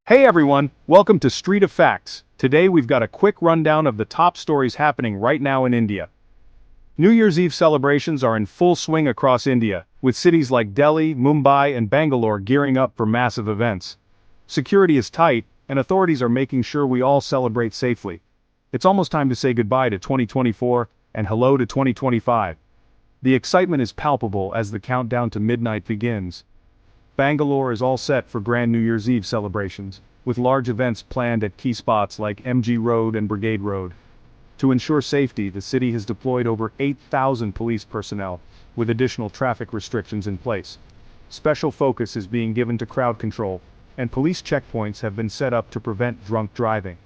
Hey everyone, welcome to Street of Facts. Today we've got a quick rundown of the top stories happening right now in India. New Year's Eve celebrations are in full swing across India, with cities like Delhi, Mumbai, and Bangalore gearing up for massive events. Security is tight, and authorities are making sure we all celebrate safely. It's almost time to say goodbye to 2024 and hello to 2025. The excitement is palpable as the countdown to midnight begins. Bangalore is all set for grand New Year's Eve celebrations, with large events planned at key spots like MG Road and Brigade Road. To ensure safety, the city has deployed over 8,000 police personnel, with additional traffic restrictions in place. Special focus is being given to crowd control, and police checkpoints have been set up to prevent drunk driving.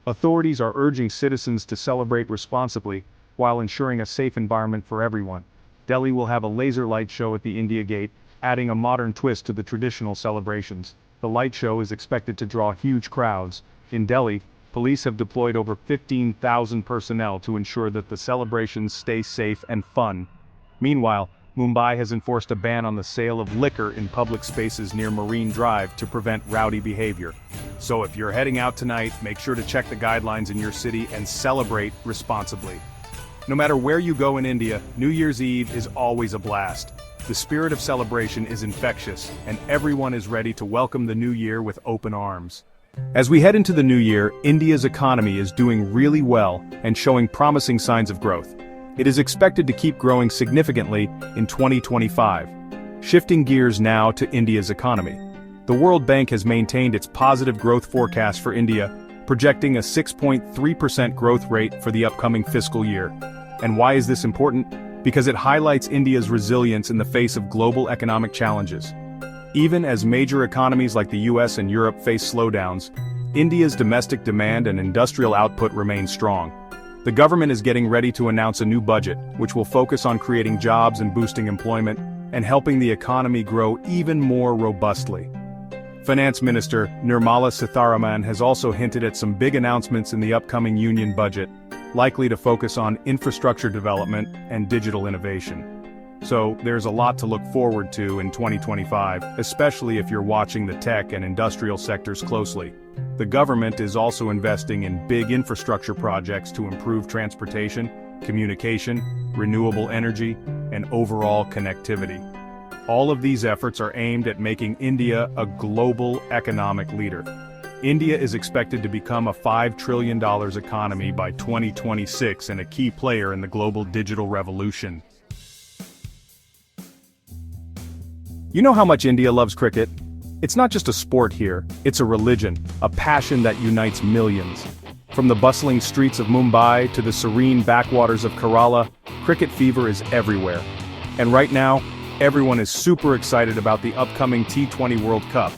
Authorities are urging citizens to celebrate responsibly, while ensuring a safe environment for everyone. Delhi will have a laser light show at the India Gate, adding a modern twist to the traditional celebrations. The light show is expected to draw huge crowds. In Delhi, police have deployed over 15,000 personnel to ensure that the celebrations stay safe and fun. Meanwhile, Mumbai has enforced a ban on the sale of liquor in public spaces near Marine Drive to prevent rowdy behavior. So if you're heading out tonight, make sure to check the guidelines in your city and celebrate responsibly. No matter where you go in India, New Year's Eve is always a blast. The spirit of celebration is infectious, and everyone is ready to welcome the new year with open arms. As we head into the new year, India's economy is doing really well and showing promising signs of growth. It is expected to keep growing significantly in 2025. Shifting gears now to India's economy. The World Bank has maintained its positive growth forecast for India, projecting a 6.3% growth rate for the upcoming fiscal year. And why is this important? Because it highlights India's resilience in the face of global economic challenges. Even as major economies like the US and Europe face slowdowns, India's domestic demand and industrial output remain strong. The government is getting ready to announce a new budget, which will focus on creating jobs and boosting employment, and helping the economy grow even more robustly. Finance Minister Nirmala Sitharaman has also hinted at some big announcements in the upcoming union budget, likely to focus on infrastructure development and digital innovation. So there's a lot to look forward to in 2025, especially if you're watching the tech and industrial sectors closely. The government is also investing in big infrastructure projects to improve transportation, communication, renewable energy, and overall connectivity. All of these efforts are aimed at making India a global economic leader. India is expected to become a $5 trillion economy by 2026 and a key player in the global digital revolution. You know how much India loves cricket? It's not just a sport here, it's a religion, a passion that unites millions. From the bustling streets of Mumbai to the serene backwaters of Kerala, cricket fever is everywhere. And right now, everyone is super excited about the upcoming T20 World Cup.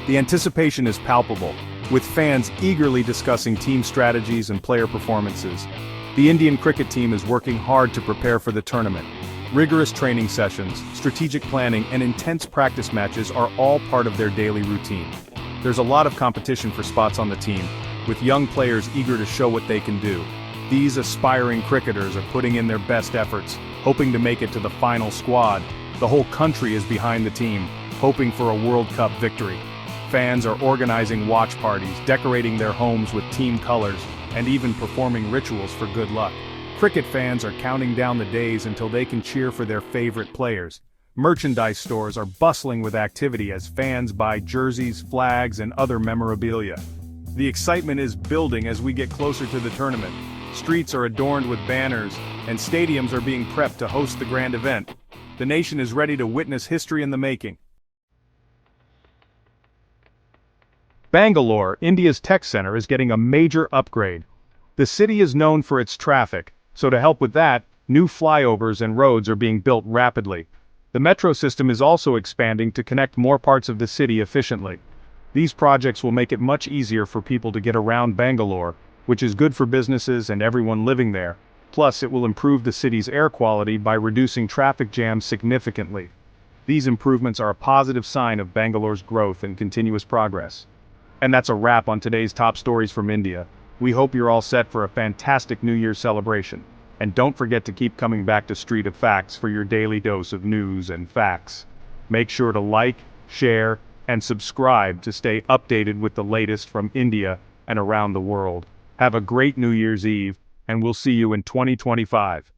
The anticipation is palpable, with fans eagerly discussing team strategies and player performances. The Indian cricket team is working hard to prepare for the tournament. Rigorous training sessions, strategic planning, and intense practice matches are all part of their daily routine. There's a lot of competition for spots on the team, with young players eager to show what they can do. These aspiring cricketers are putting in their best efforts, hoping to make it to the final squad. The whole country is behind the team, hoping for a World Cup victory. Fans are organizing watch parties, decorating their homes with team colors, and even performing rituals for good luck. Cricket fans are counting down the days until they can cheer for their favorite players. Merchandise stores are bustling with activity as fans buy jerseys, flags, and other memorabilia. The excitement is building as we get closer to the tournament. Streets are adorned with banners, and stadiums are being prepped to host the grand event. The nation is ready to witness history in the making. Bangalore, India's tech center, is getting a major upgrade. The city is known for its traffic, so to help with that, new flyovers and roads are being built rapidly. The metro system is also expanding to connect more parts of the city efficiently. These projects will make it much easier for people to get around Bangalore, which is good for businesses and everyone living there. Plus, it will improve the city's air quality by reducing traffic jams significantly. These improvements are a positive sign of Bangalore's growth and continuous progress. And that's a wrap on today's top stories from India. We hope you're all set for a fantastic New Year's celebration. And don't forget to keep coming back to Street of Facts for your daily dose of news and facts. Make sure to like, share, and subscribe to stay updated with the latest from India and around the world. Have a great New Year's Eve, and we'll see you in 2025.